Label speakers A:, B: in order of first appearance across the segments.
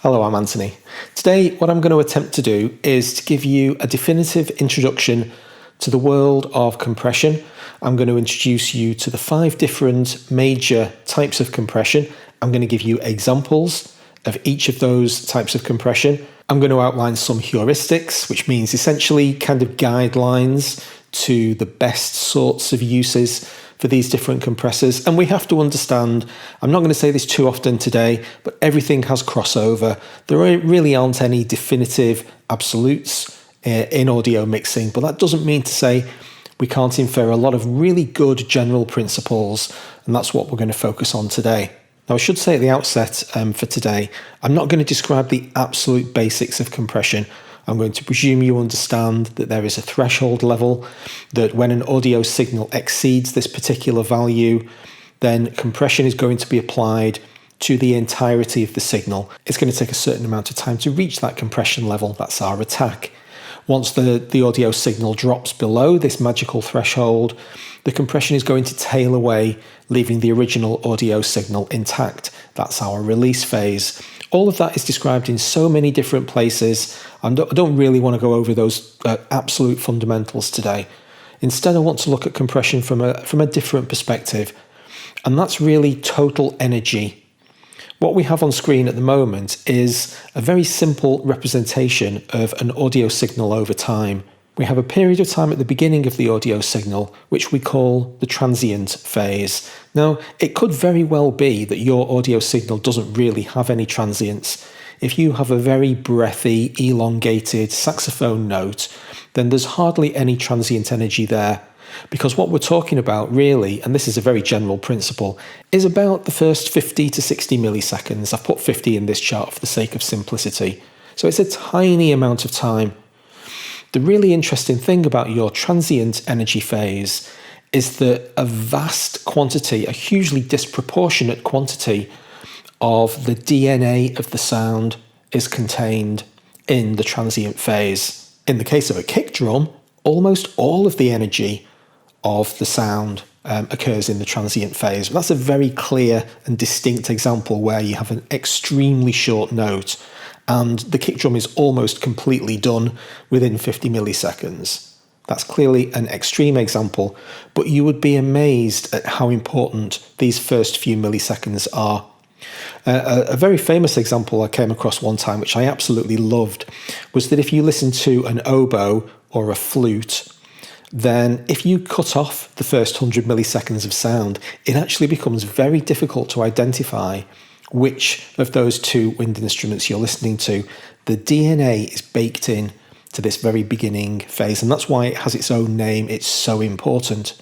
A: Hello, I'm Anthony. Today, what I'm going to attempt to do is to give you a definitive introduction to the world of compression. I'm going to introduce you to the 5 different major types of compression. I'm going to give you examples of each of those types of compression. I'm going to outline some heuristics, which means essentially kind of guidelines to the best sorts of uses for these different compressors. And we have to understand, I'm not going to say this too often today, but everything has crossover. There really aren't any definitive absolutes in audio mixing, but that doesn't mean to say we can't infer a lot of really good general principles, and that's what we're going to focus on today. Now, I should say at the outset for today, I'm not going to describe the absolute basics of compression. I'm going to presume you understand that there is a threshold level, that when an audio signal exceeds this particular value, then compression is going to be applied to the entirety of the signal. It's going to take a certain amount of time to reach that compression level. That's our attack. Once the audio signal drops below this magical threshold, the compression is going to tail away, leaving the original audio signal intact. That's our release phase. All of that is described in so many different places. I don't really want to go over those absolute fundamentals today. Instead, I want to look at compression from a different perspective, and that's really total energy. What we have on screen at the moment is a very simple representation of an audio signal over time. We have a period of time at the beginning of the audio signal, which we call the transient phase. Now, it could very well be that your audio signal doesn't really have any transients. If you have a very breathy, elongated saxophone note, then there's hardly any transient energy there. Because what we're talking about really, and this is a very general principle, is about the first 50 to 60 milliseconds. I've put 50 in this chart for the sake of simplicity. So it's a tiny amount of time. The really interesting thing about your transient energy phase is that a vast quantity, a hugely disproportionate quantity of the DNA of the sound is contained in the transient phase. In the case of a kick drum, almost all of the energy of the sound occurs in the transient phase. That's a very clear and distinct example where you have an extremely short note and the kick drum is almost completely done within 50 milliseconds. That's clearly an extreme example, but you would be amazed at how important these first few milliseconds are. A very famous example I came across one time, which I absolutely loved, was that if you listen to an oboe or a flute, then if you cut off the first 100 milliseconds of sound, it actually becomes very difficult to identify which of those two wind instruments you're listening to. The DNA is baked in to this very beginning phase, and that's why it has its own name. It's so important.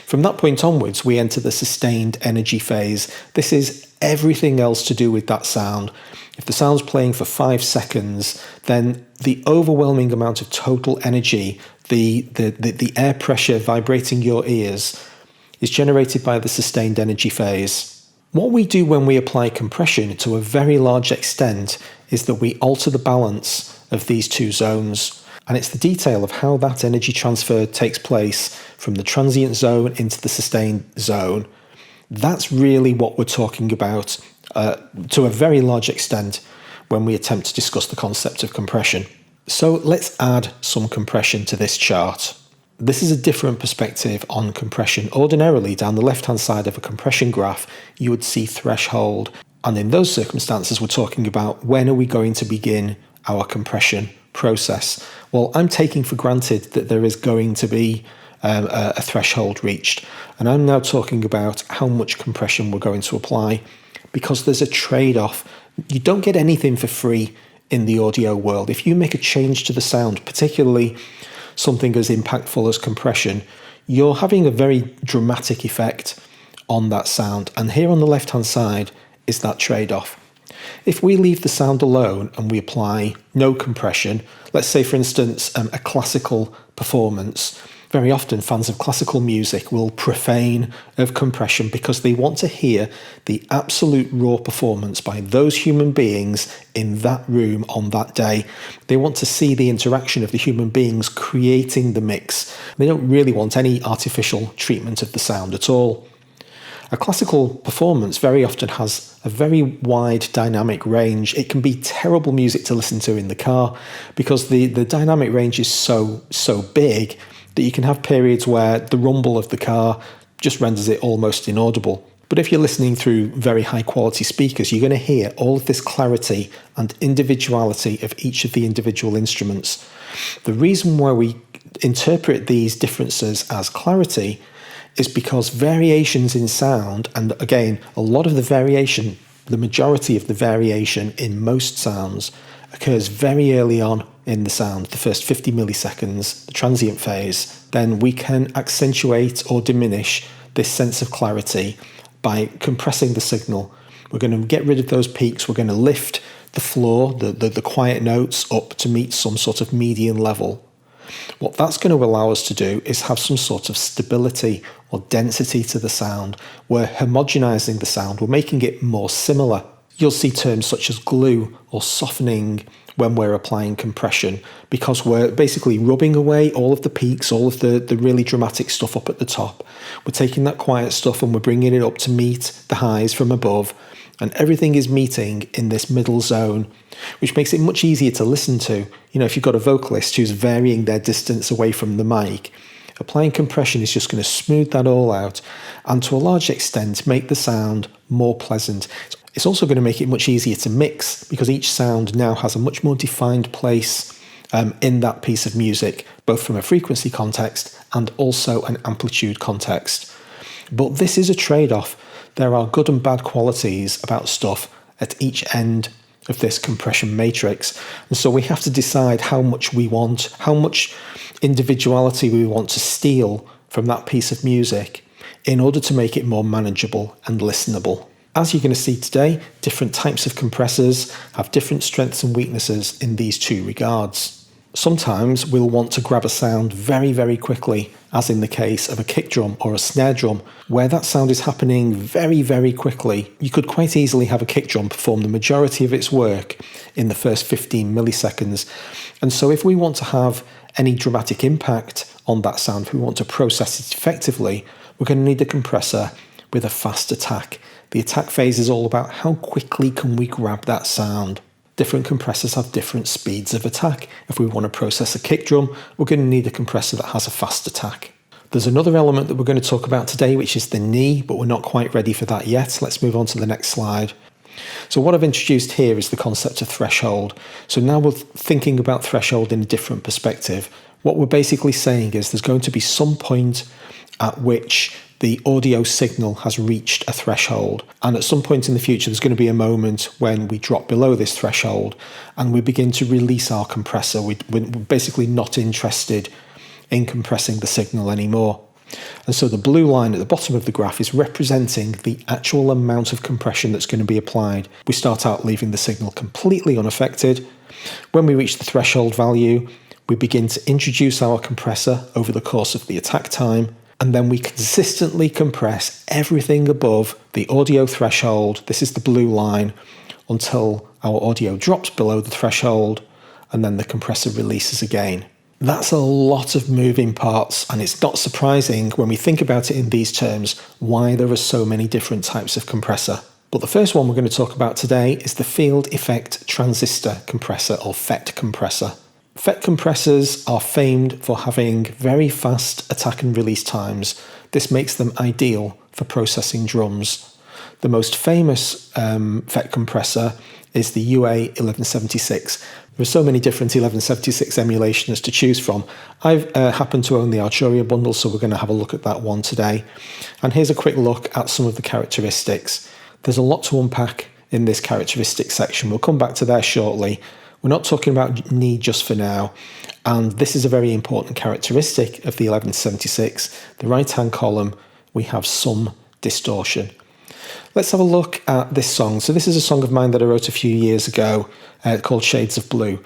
A: From that point onwards, we enter the sustained energy phase. This is everything else to do with that sound. If the sound's playing for 5 seconds, then the overwhelming amount of total energy, the air pressure vibrating your ears, is generated by the sustained energy phase. What we do when we apply compression to a very large extent is that we alter the balance of these two zones. And it's the detail of how that energy transfer takes place from the transient zone into the sustained zone. That's really what we're talking about to a very large extent when we attempt to discuss the concept of compression. So let's add some compression to this chart. This is a different perspective on compression. Ordinarily, down the left-hand side of a compression graph, you would see threshold. And in those circumstances, we're talking about when are we going to begin our compression process. Well, I'm taking for granted that there is going to be a threshold reached. And I'm now talking about how much compression we're going to apply, because there's a trade-off. You don't get anything for free in the audio world. If you make a change to the sound, particularly something as impactful as compression, you're having a very dramatic effect on that sound. And here on the left-hand side is that trade-off. If we leave the sound alone and we apply no compression, let's say for instance a classical performance, very often fans of classical music will profane of compression because they want to hear the absolute raw performance by those human beings in that room on that day. They want to see the interaction of the human beings creating the mix. They don't really want any artificial treatment of the sound at all. A classical performance very often has a very wide dynamic range. It can be terrible music to listen to in the car because the dynamic range is so big that you can have periods where the rumble of the car just renders it almost inaudible. But if you're listening through very high quality speakers, you're going to hear all of this clarity and individuality of each of the individual instruments. The reason why we interpret these differences as clarity is because variations in sound, and again, a lot of the variation, the majority of the variation in most sounds occurs very early on in the sound, the first 50 milliseconds, the transient phase. Then we can accentuate or diminish this sense of clarity by compressing the signal. We're going to get rid of those peaks. We're going to lift the floor, the quiet notes up to meet some sort of median level. What that's going to allow us to do is have some sort of stability or density to the sound. We're homogenizing the sound. We're making it more similar. You'll see terms such as glue or softening when we're applying compression, because we're basically rubbing away all of the peaks, all of the really dramatic stuff up at the top. We're taking that quiet stuff and we're bringing it up to meet the highs from above, and everything is meeting in this middle zone, which makes it much easier to listen to. You know, if you've got a vocalist who's varying their distance away from the mic, applying compression is just going to smooth that all out and to a large extent make the sound more pleasant. It's also going to make it much easier to mix because each sound now has a much more defined place in that piece of music, both from a frequency context and also an amplitude context. But this is a trade-off. There are good and bad qualities about stuff at each end of this compression matrix. And so we have to decide how much we want, how much individuality we want to steal from that piece of music in order to make it more manageable and listenable. As you're going to see today, different types of compressors have different strengths and weaknesses in these two regards. Sometimes we'll want to grab a sound very, very quickly, as in the case of a kick drum or a snare drum, where that sound is happening very, very quickly. You could quite easily have a kick drum perform the majority of its work in the first 15 milliseconds. And so if we want to have any dramatic impact on that sound, if we want to process it effectively, we're going to need a compressor with a fast attack. The attack phase is all about how quickly can we grab that sound. Different compressors have different speeds of attack. If we want to process a kick drum, we're going to need a compressor that has a fast attack. There's another element that we're going to talk about today, which is the knee, but we're not quite ready for that yet. Let's move on to the next slide. So what I've introduced here is the concept of threshold. So now we're thinking about threshold in a different perspective. What we're basically saying is there's going to be some point at which the audio signal has reached a threshold. And at some point in the future, there's going to be a moment when we drop below this threshold and we begin to release our compressor. We're basically not interested in compressing the signal anymore. And so the blue line at the bottom of the graph is representing the actual amount of compression that's going to be applied. We start out leaving the signal completely unaffected. When we reach the threshold value, we begin to introduce our compressor over the course of the attack time. And then we consistently compress everything above the audio threshold, this is the blue line, until our audio drops below the threshold, and then the compressor releases again. That's a lot of moving parts, and it's not surprising when we think about it in these terms why there are so many different types of compressor. But the first one we're going to talk about today is the field effect transistor compressor, or FET compressor. FET compressors are famed for having very fast attack and release times. This makes them ideal for processing drums. The most famous FET compressor is the UA 1176. There are so many different 1176 emulations to choose from. I've happened to own the Arturia bundle, so we're going to have a look at that one today. And here's a quick look at some of the characteristics. There's a lot to unpack in this characteristics section. We'll come back to there shortly. We're not talking about knee just for now, and this is a very important characteristic of the 1176. The right-hand column, we have some distortion. Let's have a look at this song. So this is a song of mine that I wrote a few years ago called Shades of Blue.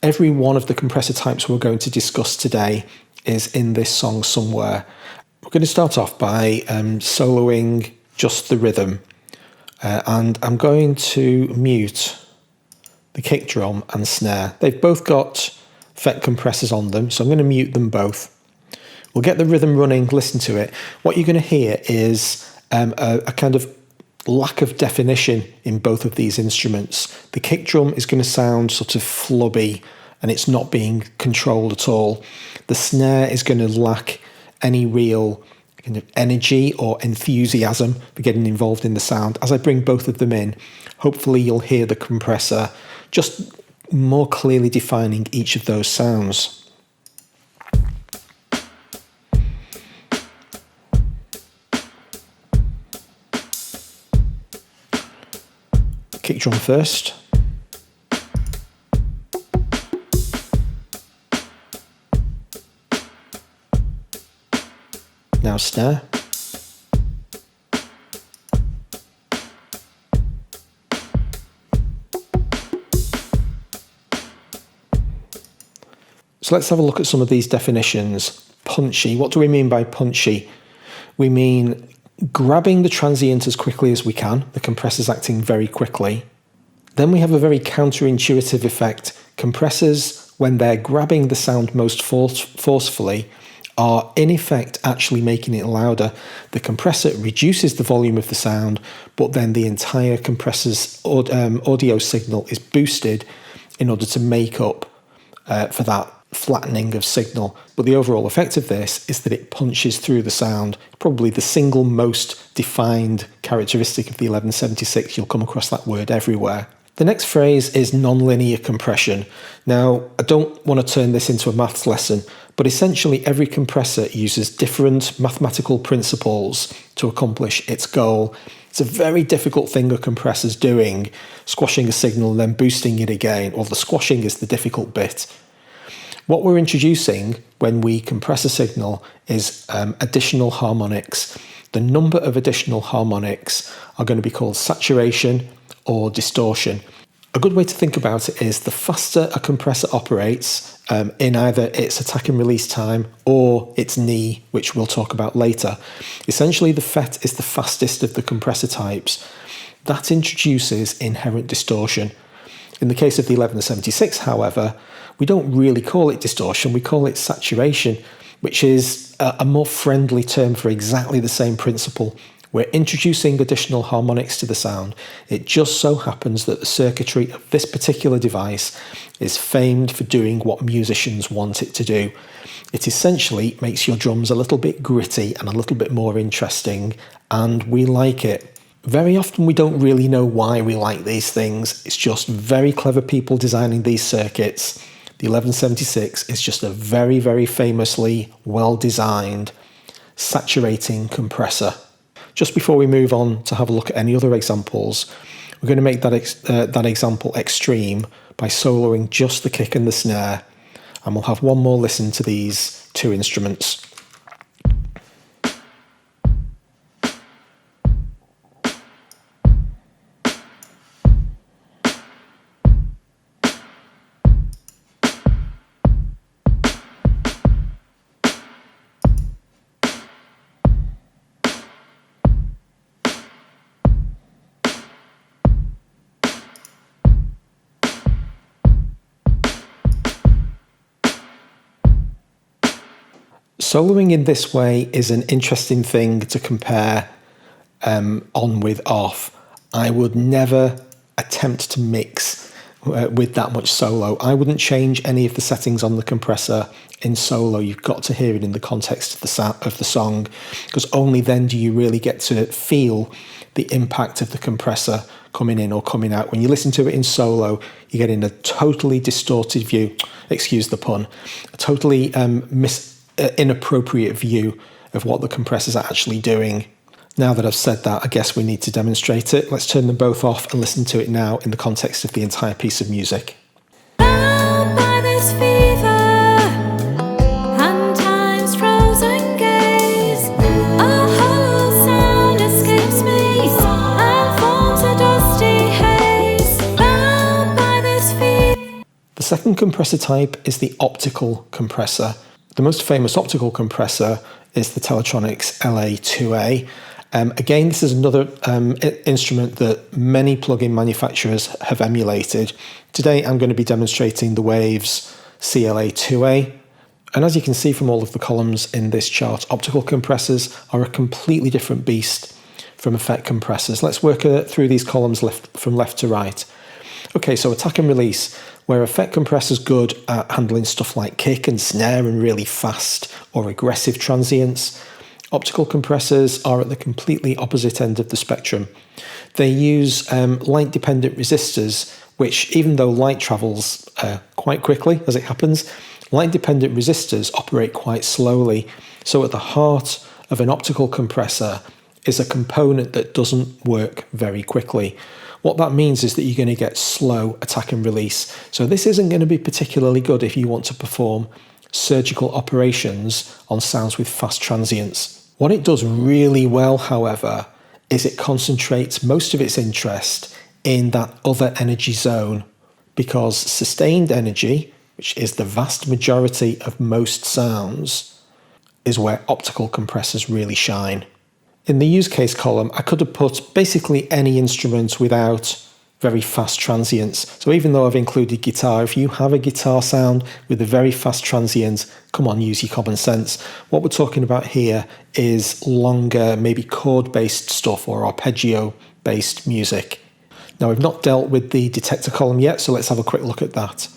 A: Every one of the compressor types we're going to discuss today is in this song somewhere. We're going to start off by soloing just the rhythm, and I'm going to mute the kick drum and snare. They've both got FET compressors on them, so I'm going to mute them both. We'll get the rhythm running, listen to it. What you're going to hear is a kind of lack of definition in both of these instruments. The kick drum is going to sound sort of flubby and it's not being controlled at all. The snare is going to lack any real kind of energy or enthusiasm for getting involved in the sound. As I bring both of them in, hopefully you'll hear the compressor just more clearly defining each of those sounds. Kick drum first. Now snare. So let's have a look at some of these definitions. Punchy. What do we mean by punchy? We mean grabbing the transient as quickly as we can. The compressor's acting very quickly. Then we have a very counterintuitive effect. Compressors, when they're grabbing the sound most forcefully, are in effect actually making it louder. The compressor reduces the volume of the sound, but then the entire compressor's audio signal is boosted in order to make up for that flattening of signal. But the overall effect of this is that it punches through the sound. Probably the single most defined characteristic of the 1176. You'll come across that word everywhere. The next phrase is nonlinear compression. Now, I don't want to turn this into a maths lesson, but essentially every compressor uses different mathematical principles to accomplish its goal. It's a very difficult thing a compressor's doing, squashing a signal and then boosting it again. Well, the squashing is the difficult bit. What we're introducing when we compress a signal is additional harmonics. The number of additional harmonics are going to be called saturation or distortion. A good way to think about it is the faster a compressor operates in either its attack and release time or its knee, which we'll talk about later. Essentially, the FET is the fastest of the compressor types. That introduces inherent distortion. In the case of the 1176, however, we don't really call it distortion, we call it saturation, which is a more friendly term for exactly the same principle. We're introducing additional harmonics to the sound. It just so happens that the circuitry of this particular device is famed for doing what musicians want it to do. It essentially makes your drums a little bit gritty and a little bit more interesting, and we like it. Very often we don't really know why we like these things. It's just very clever people designing these circuits. The 1176 is just a very, very famously well-designed saturating compressor. Just before we move on to have a look at any other examples, we're going to make that example extreme by soloing just the kick and the snare, and we'll have one more listen to these two instruments. Soloing in this way is an interesting thing to compare on with off. I would never attempt to mix with that much solo. I wouldn't change any of the settings on the compressor in solo. You've got to hear it in the context of the song, because only then do you really get to feel the impact of the compressor coming in or coming out. When you listen to it in solo, you get in a totally distorted view, excuse the pun, a totally inappropriate view of what the compressors are actually doing. Now that I've said that, I guess we need to demonstrate it. Let's turn them both off and listen to it now in the context of the entire piece of music.
B: Bound by this fever, and time's frozen gaze, a hollow sound escapes me and forms a dusty haze. Bound by this fever.
A: The second compressor type is the optical compressor. The most famous optical compressor is the Teletronics LA2A. Again, this is another instrument that many plug-in manufacturers have emulated. Today, I'm going to be demonstrating the Waves CLA2A. And as you can see from all of the columns in this chart, optical compressors are a completely different beast from effect compressors. Let's work through these columns from left to right. Okay, so attack and release, where effect compressor's good at handling stuff like kick and snare and really fast or aggressive transients. Optical compressors are at the completely opposite end of the spectrum. They use light-dependent resistors, which, even though light travels quite quickly as it happens, light-dependent resistors operate quite slowly. So at the heart of an optical compressor is a component that doesn't work very quickly. What that means is that you're going to get slow attack and release. So this isn't going to be particularly good if you want to perform surgical operations on sounds with fast transients. What it does really well, however, is it concentrates most of its interest in that other energy zone, because sustained energy, which is the vast majority of most sounds, is where optical compressors really shine. In the use case column, I could have put basically any instrument without very fast transients. So even though I've included guitar, if you have a guitar sound with a very fast transient, come on, use your common sense. What we're talking about here is longer, maybe chord-based stuff or arpeggio-based music. Now, we've not dealt with the detector column yet, so let's have a quick look at that.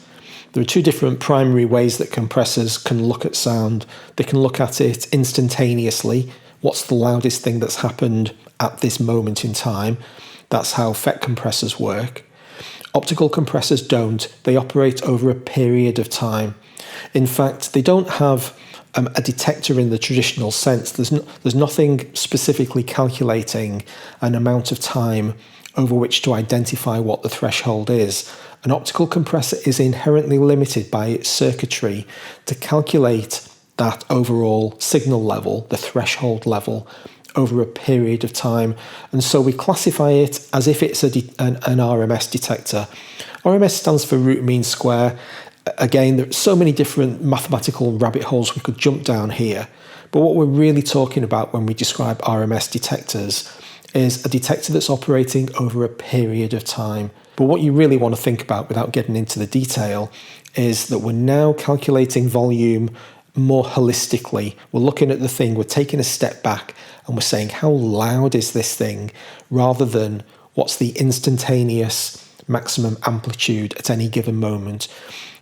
A: There are two different primary ways that compressors can look at sound. They can look at it instantaneously. What's the loudest thing that's happened at this moment in time? That's how effect compressors work. Optical compressors don't. They operate over a period of time. In fact, they don't have a detector in the traditional sense. There's nothing specifically calculating an amount of time over which to identify what the threshold is. An optical compressor is inherently limited by its circuitry to calculate that overall signal level, the threshold level, over a period of time. And so we classify it as if it's an RMS detector. RMS stands for root mean square. Again, there are so many different mathematical rabbit holes we could jump down here. But what we're really talking about when we describe RMS detectors is a detector that's operating over a period of time. But what you really want to think about, without getting into the detail, is that we're now calculating volume more holistically. We're looking at the thing, we're taking a step back, and we're saying, how loud is this thing, rather than what's the instantaneous maximum amplitude at any given moment.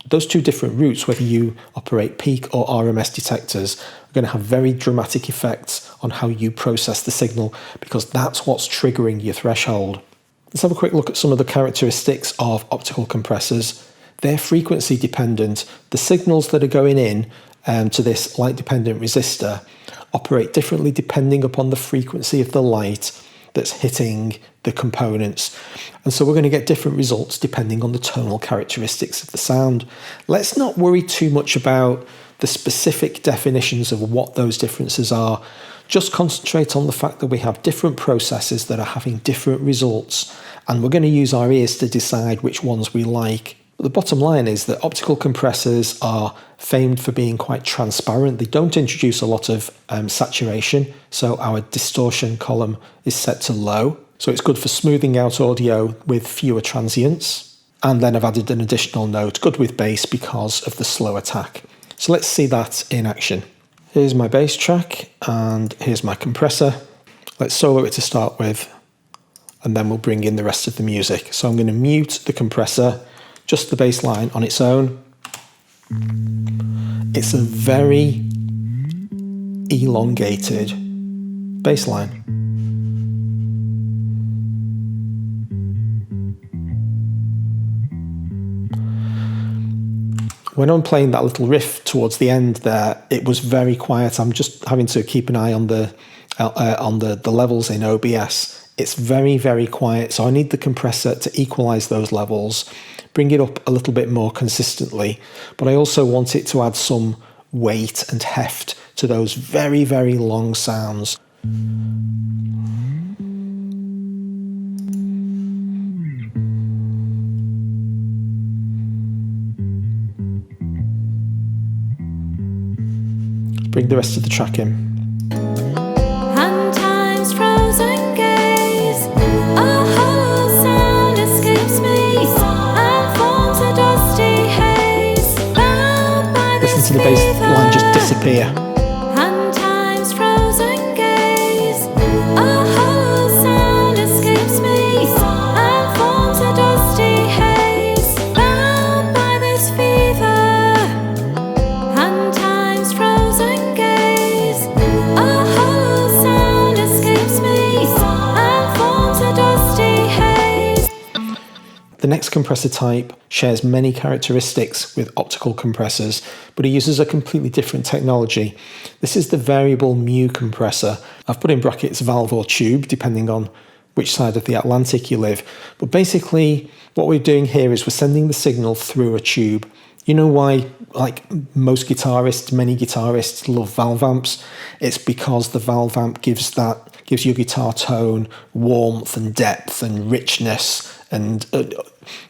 A: Those two different routes, whether you operate peak or RMS detectors, are going to have very dramatic effects on how you process the signal, because that's what's triggering your threshold. Let's have a quick look at some of the characteristics of optical compressors. They're frequency dependent. The signals that are going in to this light-dependent resistor operate differently depending upon the frequency of the light that's hitting the components. And so we're going to get different results depending on the tonal characteristics of the sound. Let's not worry too much about the specific definitions of what those differences are. Just concentrate on the fact that we have different processes that are having different results, and we're going to use our ears to decide which ones we like. The bottom line is that optical compressors are famed for being quite transparent. They don't introduce a lot of saturation, so our distortion column is set to low. So it's good for smoothing out audio with fewer transients. And then I've added an additional note, good with bass because of the slow attack. So let's see that in action. Here's my bass track and here's my compressor. Let's solo it to start with, and then we'll bring in the rest of the music. So I'm going to mute the compressor, just the bass line on its own. It's a very elongated bass line. When I'm playing that little riff towards the end there, it was very quiet. I'm just having to keep an eye on the levels in OBS. It's very, very quiet. So I need the compressor to equalize those levels, bring it up a little bit more consistently. But I also want it to add some weight and heft to those very, very long sounds. Bring the rest of the track in.
B: And time's frozen gaze, a hollow sound escapes me, and forms a dusty haze. Bound by
A: Listen
B: this
A: to the bass line just disappear.
B: And time's frozen gaze, a hollow
A: The next compressor type shares many characteristics with optical compressors, but it uses a completely different technology. This is the variable mu compressor. I've put in brackets valve or tube, depending on which side of the Atlantic you live. But basically, what we're doing here is we're sending the signal through a tube. You know why, like most guitarists, many guitarists love valve amps? It's because the valve amp gives your guitar tone warmth and depth and richness, and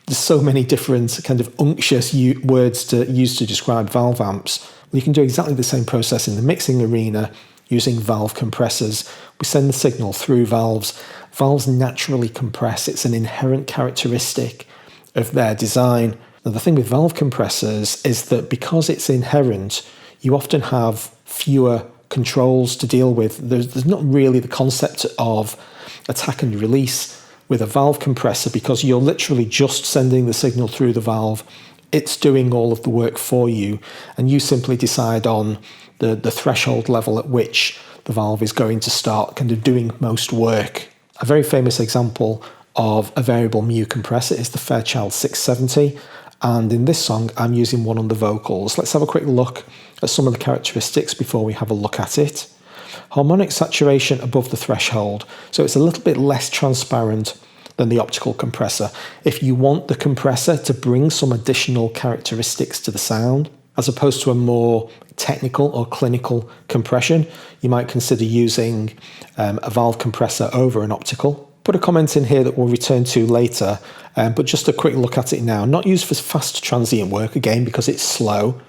A: there's so many different kind of unctuous words to use to describe valve amps. Well, you can do exactly the same process in the mixing arena using valve compressors. We send the signal through valves. Valves naturally compress. It's an inherent characteristic of their design. Now, the thing with valve compressors is that because it's inherent, you often have fewer controls to deal with. There's not really the concept of attack and release with a valve compressor, because you're literally just sending the signal through the valve. It's doing all of the work for you, and you simply decide on the threshold level at which the valve is going to start kind of doing most work. A very famous example of a variable mu compressor is the Fairchild 670, and in this song I'm using one on the vocals. Let's have a quick look at some of the characteristics before we have a look at it. Harmonic saturation above the threshold, so it's a little bit less transparent than the optical compressor. If you want the compressor to bring some additional characteristics to the sound, as opposed to a more technical or clinical compression, you might consider using a valve compressor over an optical. Put a comment in here that we'll return to later, but just a quick look at it now. Not used for fast transient work, again, because it's slow,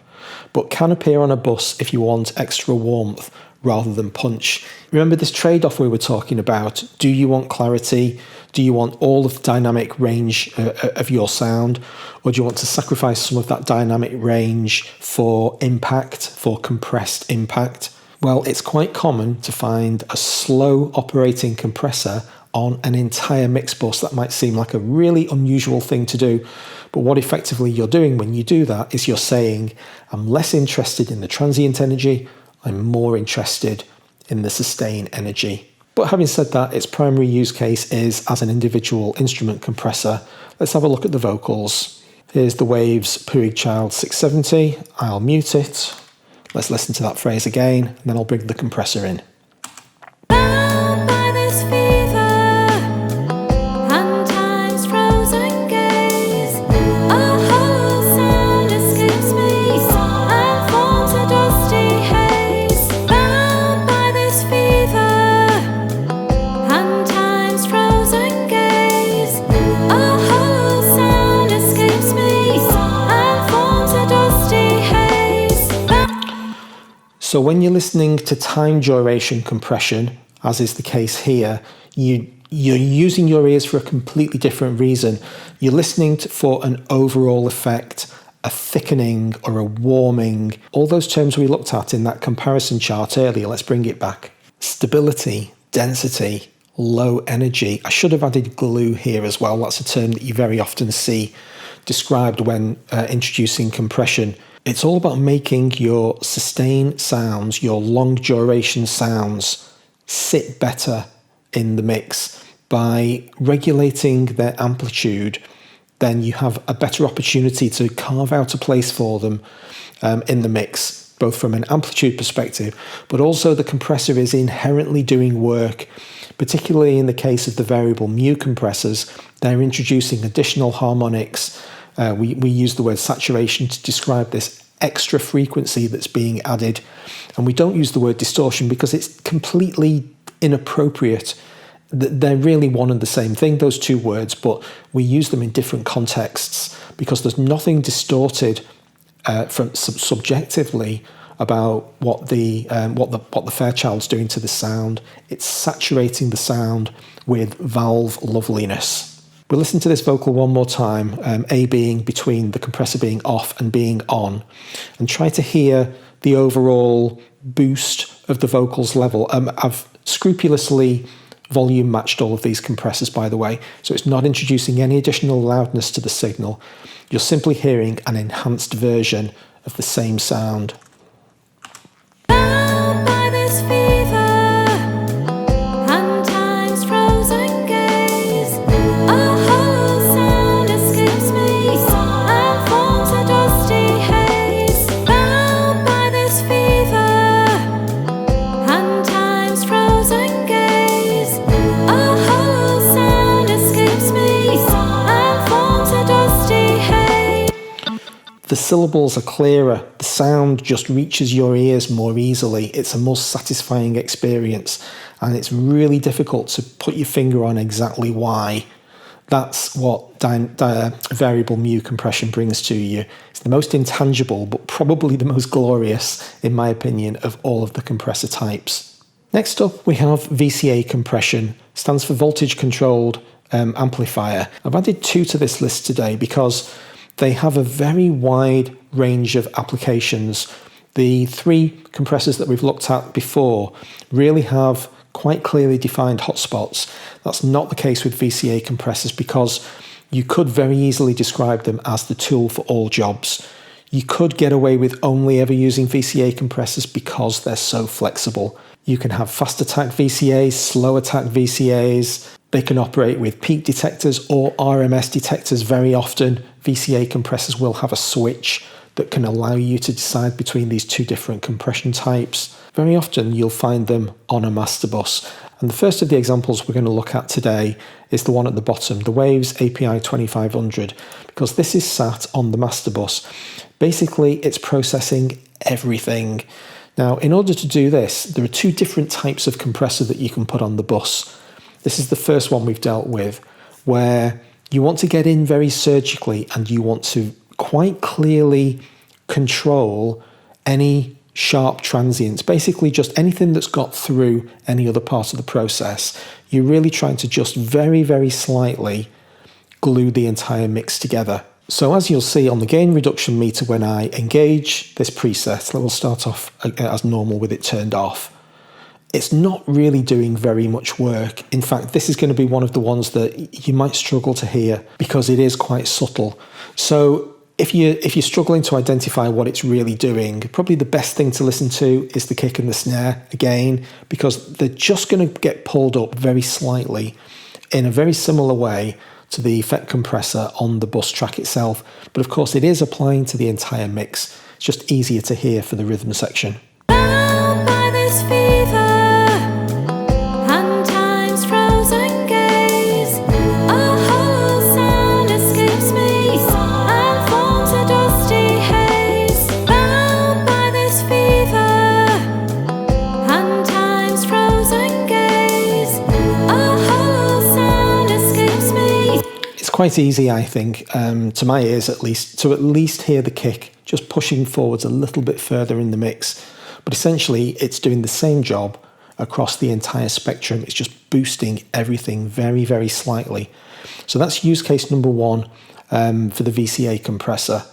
A: but can appear on a bus if you want extra warmth rather than punch. Remember this trade-off we were talking about. Do you want clarity? Do you want all of the dynamic range of your sound? Or do you want to sacrifice some of that dynamic range for impact, for compressed impact? Well, it's quite common to find a slow operating compressor on an entire mix bus. That might seem like a really unusual thing to do, but what effectively you're doing when you do that is you're saying, I'm less interested in the transient energy, I'm more interested in the sustain energy. But having said that, its primary use case is as an individual instrument compressor. Let's have a look at the vocals. Here's the Waves Puig Child 670. I'll mute it. Let's listen to that phrase again, and then I'll bring the compressor in.
B: Bound by this fever, and time's frozen gaze, a hollow sound escapes me, and forms a dusty haze. Bound by this fever, and time's frozen gaze, a hollow sound escapes me, and forms a dusty haze.
A: So when you're listening to time duration compression, as is the case here, you're using your ears for a completely different reason. You're listening for an overall effect, a thickening or a warming, all those terms we looked at in that comparison chart earlier. Let's bring it back. Stability, density, low energy. I should have added glue here as well. That's a term that you very often see described when introducing compression. It's all about making your sustain sounds, your long duration sounds, sit better in the mix. By regulating their amplitude, then you have a better opportunity to carve out a place for them in the mix, both from an amplitude perspective, but also the compressor is inherently doing work, particularly in the case of the variable mu compressors. They're introducing additional harmonics. We use the word saturation to describe this extra frequency that's being added, and we don't use the word distortion because it's completely inappropriate. They're really one and the same thing, those two words, but we use them in different contexts because there's nothing distorted from subjectively about what the Fairchild's doing to the sound. It's saturating the sound with valve loveliness. We'll listen to this vocal one more time, A being between the compressor being off and being on, and try to hear the overall boost of the vocals level. I've scrupulously volume matched all of these compressors, by the way, so it's not introducing any additional loudness to the signal. You're simply hearing an enhanced version of the same sound.
B: Bound by this fever, and time's frozen gaze, a hollow sound escapes
A: The syllables are clearer, the sound just reaches your ears more easily, it's a more satisfying experience, and it's really difficult to put your finger on exactly why. That's what variable mu compression brings to you. It's the most intangible, but probably the most glorious, in my opinion, of all of the compressor types. Next up, we have VCA compression, stands for voltage controlled amplifier. I've added 2 to this list today because they have a very wide range of applications. The 3 compressors that we've looked at before really have quite clearly defined hotspots. That's not the case with VCA compressors because you could very easily describe them as the tool for all jobs. You could get away with only ever using VCA compressors because they're so flexible. You can have fast attack VCAs, slow attack VCAs. They can operate with peak detectors or RMS detectors. Very often, VCA compressors will have a switch that can allow you to decide between these 2 different compression types. Very often, you'll find them on a master bus. And the first of the examples we're going to look at today is the one at the bottom, the Waves API 2500, because this is sat on the master bus. Basically, it's processing everything. Now, in order to do this, there are 2 different types of compressor that you can put on the bus. This is the first one we've dealt with, where you want to get in very surgically and you want to quite clearly control any sharp transients, basically just anything that's got through any other part of the process. You're really trying to just very, very slightly glue the entire mix together. So as you'll see on the gain reduction meter, when I engage this preset, we'll start off as normal with it turned off. It's not really doing very much work. In fact, this is going to be one of the ones that you might struggle to hear because it is quite subtle. So if you're struggling to identify what it's really doing, probably the best thing to listen to is the kick and the snare again, because they're just going to get pulled up very slightly in a very similar way to the effect compressor on the bus track itself. But of course, it is applying to the entire mix. It's just easier to hear for the rhythm section.
B: Bound by this fever, and time's frozen gaze, a hollow sound escapes me and forms a dusty haze. Bound by this fever, and time's frozen gaze, a hollow sound escapes me.
A: It's quite easy, I think, to my ears at least hear the kick just pushing forwards a little bit further in the mix. But essentially, it's doing the same job across the entire spectrum. It's just boosting everything very, very slightly. So that's use case number 1 for the VCA compressor.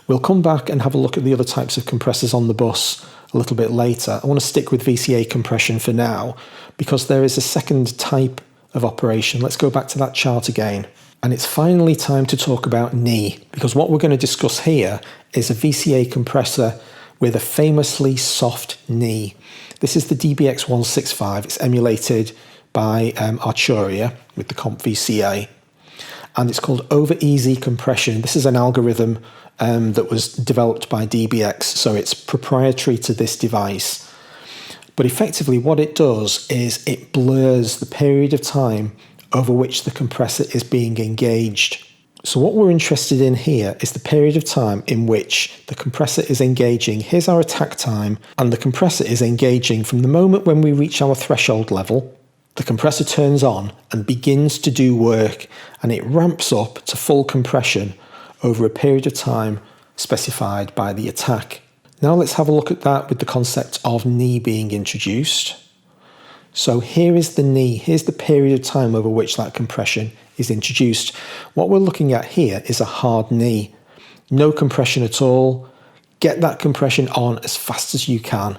A: We'll come back and have a look at the other types of compressors on the bus a little bit later. I want to stick with VCA compression for now because there is a second type of operation. Let's go back to that chart again. And it's finally time to talk about knee, because what we're going to discuss here is a VCA compressor with a famously soft knee. This is the DBX165. It's emulated by Arturia with the Comp VCA. And it's called over easy compression. This is an algorithm that was developed by DBX, so it's proprietary to this device. But effectively what it does is it blurs the period of time over which the compressor is being engaged. So what we're interested in here is the period of time in which the compressor is engaging. Here's our attack time, and the compressor is engaging from the moment when we reach our threshold level. The compressor turns on and begins to do work, and it ramps up to full compression over a period of time specified by the attack. Now let's have a look at that with the concept of knee being introduced. So here is the knee, here's the period of time over which that compression is introduced. What we're looking at here is a hard knee. No compression at all. Get that compression on as fast as you can.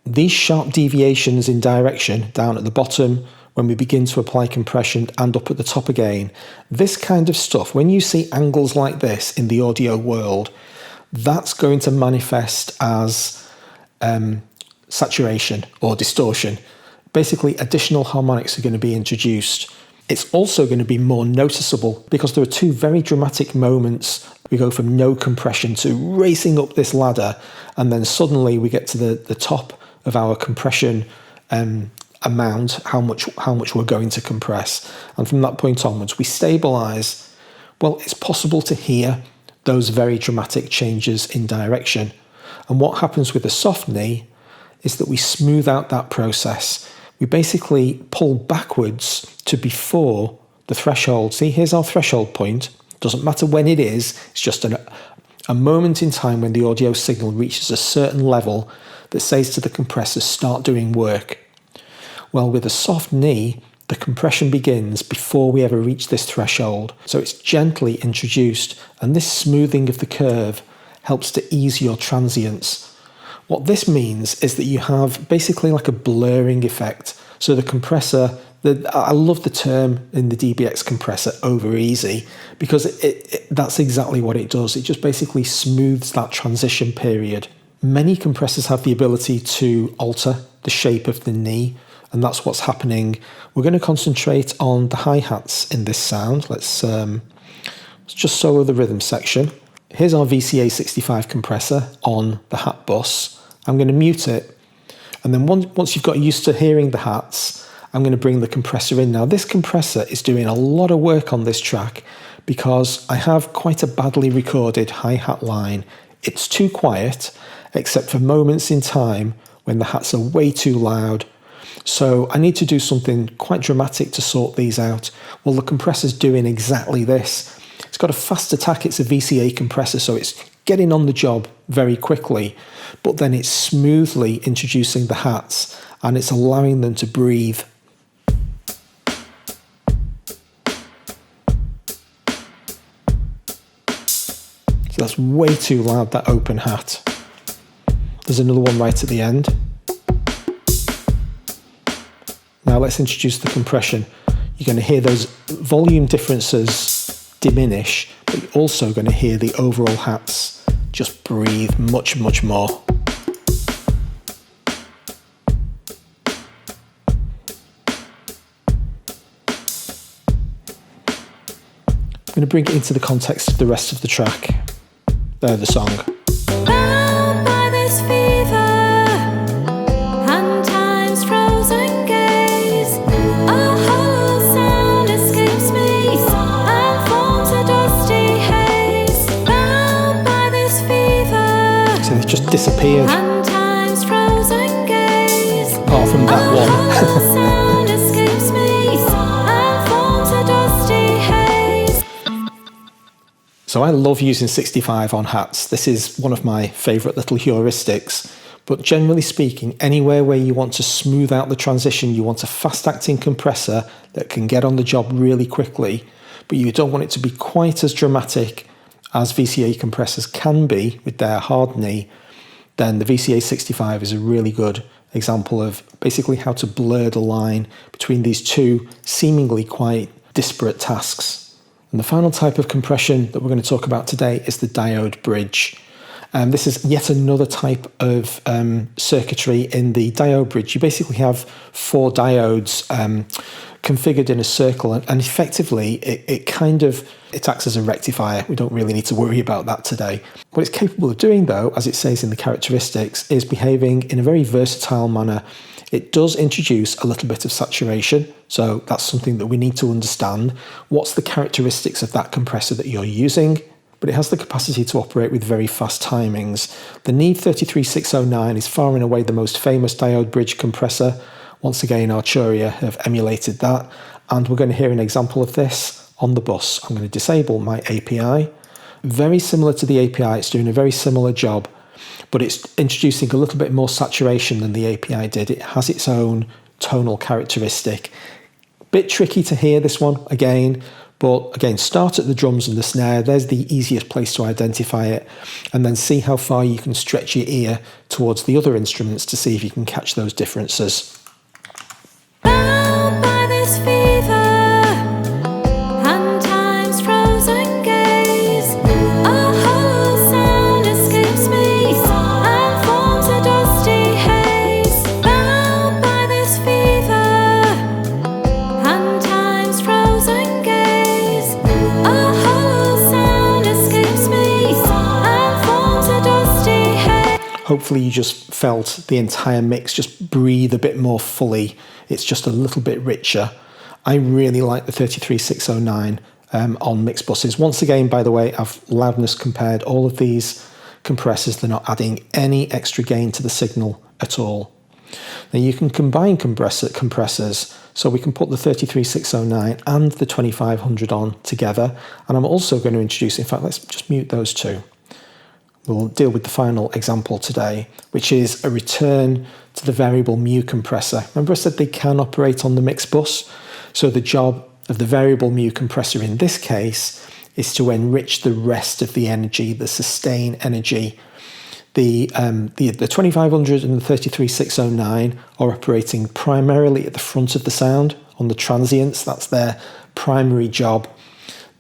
A: These sharp deviations in direction down at the bottom when we begin to apply compression and up at the top again, this kind of stuff, when you see angles like this in the audio world, that's going to manifest as saturation or distortion. Basically, additional harmonics are going to be introduced. It's also going to be more noticeable because there are 2 very dramatic moments. We go from no compression to racing up this ladder, and then suddenly we get to the top of our compression amount, how much we're going to compress. And from that point onwards, we stabilize. Well, it's possible to hear those very dramatic changes in direction. And what happens with the soft knee is that we smooth out that process. We basically pull backwards to before the threshold. See, here's our threshold point. Doesn't matter when it is, it's just a moment in time when the audio signal reaches a certain level that says to the compressor, start doing work. Well, with a soft knee, the compression begins before we ever reach this threshold. So it's gently introduced, and this smoothing of the curve helps to ease your transients. What this means is that you have basically like a blurring effect. So the compressor, I love the term in the DBX compressor, over easy, because that's exactly what it does. It just basically smooths that transition period. Many compressors have the ability to alter the shape of the knee, and that's what's happening. We're going to concentrate on the hi-hats in this sound. Let's just solo the rhythm section. Here's our VCA 65 compressor on the hat bus. I'm going to mute it, and then once you've got used to hearing the hats, I'm going to bring the compressor in. Now, this compressor is doing a lot of work on this track because I have quite a badly recorded hi-hat line. It's too quiet, except for moments in time when the hats are way too loud. So I need to do something quite dramatic to sort these out. Well, the compressor's doing exactly this. It's got a fast attack. It's a VCA compressor, so it's getting on the job very quickly, but then it's smoothly introducing the hats and it's allowing them to breathe. So that's way too loud, that open hat. There's another one right at the end. Now let's introduce the compression. You're going to hear those volume differences diminish, but you're also going to hear the overall hats just breathe much, much more. I'm going to bring it into the context of the rest of the track, the song.
B: Bound by this fever and time's frozen gaze, a hollow sound escapes me and forms a dusty haze. Bound by this fever,
A: So they've just disappeared,
B: and time's frozen gaze,
A: apart from that
B: a
A: one.
B: hollow sound escapes me and forms a dusty haze.
A: So I love using 65 on hats. This is one of my favourite little heuristics. But generally speaking, anywhere where you want to smooth out the transition, you want a fast-acting compressor that can get on the job really quickly, but you don't want it to be quite as dramatic as VCA compressors can be with their hard knee, then the VCA 65 is a really good example of basically how to blur the line between these two seemingly quite disparate tasks. And the final type of compression that we're going to talk about today is the diode bridge. This is yet another type of circuitry in the diode bridge. You basically have 4 diodes configured in a circle, and effectively it acts as a rectifier. We don't really need to worry about that today. What it's capable of doing, though, as it says in the characteristics, is behaving in a very versatile manner. It does introduce a little bit of saturation, so that's something that we need to understand. What's the characteristics of that compressor that you're using? But it has the capacity to operate with very fast timings. The Neve 33609 is far and away the most famous diode bridge compressor. Once again, Arturia have emulated that, and we're going to hear an example of this on the bus. I'm going to disable my API. Very similar to the API, it's doing a very similar job, but it's introducing a little bit more saturation than the API did. It has its own tonal characteristic. Bit tricky to hear this one again, but again, start at the drums and the snare. There's the easiest place to identify it, and then see how far you can stretch your ear towards the other instruments to see if you can catch those differences.
B: Bound by this fever and time's frozen gaze, a hollow sound escapes me and forms a dusty haze. Bound by this fever and time's frozen gaze, a hollow sound escapes me and forms a dusty haze.
A: Hopefully you just felt the entire mix just breathe a bit more fully. It's just a little bit richer. I really like the 33609 on mix buses. Once again, by the way, I've loudness compared all of these compressors. They're not adding any extra gain to the signal at all. Now you can combine compressors, so we can put the 33609 and the 2500 on together. And I'm also going to introduce, in fact, let's just mute those two. We'll deal with the final example today, which is a return to the variable mu compressor. Remember I said they can operate on the mix bus? So the job of the variable mu compressor in this case is to enrich the rest of the energy, the sustain energy. The 2500 and the 33609 are operating primarily at the front of the sound on the transients. That's their primary job.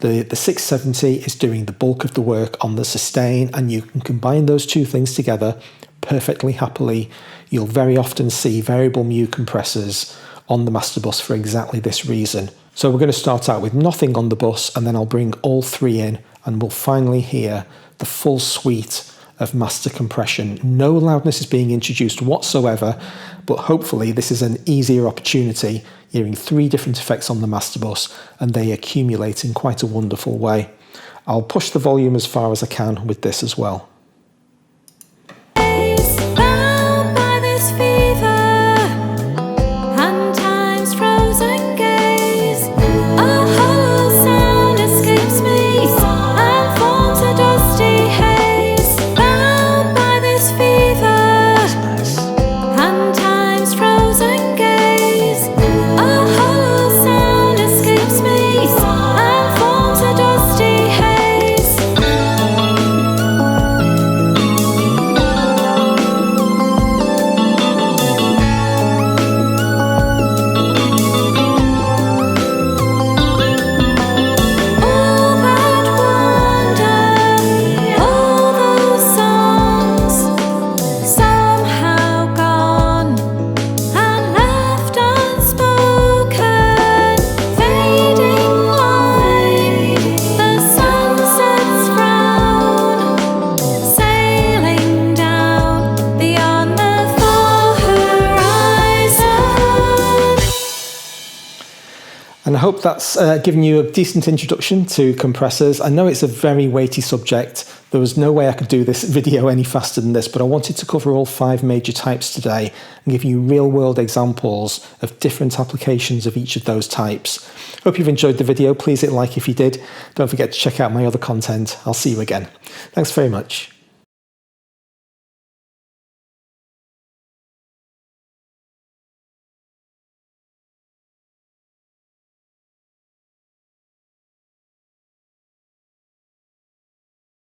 A: The 670 is doing the bulk of the work on the sustain, and you can combine those two things together perfectly happily. You'll very often see variable mu compressors on the master bus for exactly this reason. So we're going to start out with nothing on the bus, and then I'll bring all three in, and we'll finally hear the full suite of master compression. No loudness is being introduced whatsoever, but hopefully this is an easier opportunity, hearing three different effects on the master bus, and they accumulate in quite a wonderful way. I'll push the volume as far as I can with this as well.
B: Bound by this fever, and time's frozen gaze, a hollow sound escapes me and forms a dusty haze. Bound by this fever, and time's frozen gaze, a hollow sound escapes me and forms a dusty haze. All that wonder, all those songs, somehow gone and left unspoken, fading like the sunset's frown, sailing down beyond the far horizon.
A: And I hope that's given you a decent introduction to compressors. I know it's a very weighty subject. There was no way I could do this video any faster than this, but I wanted to cover all 5 major types today and give you real-world examples of different applications of each of those types. Hope you've enjoyed the video. Please hit like if you did. Don't forget to check out my other content. I'll see you again. Thanks very much.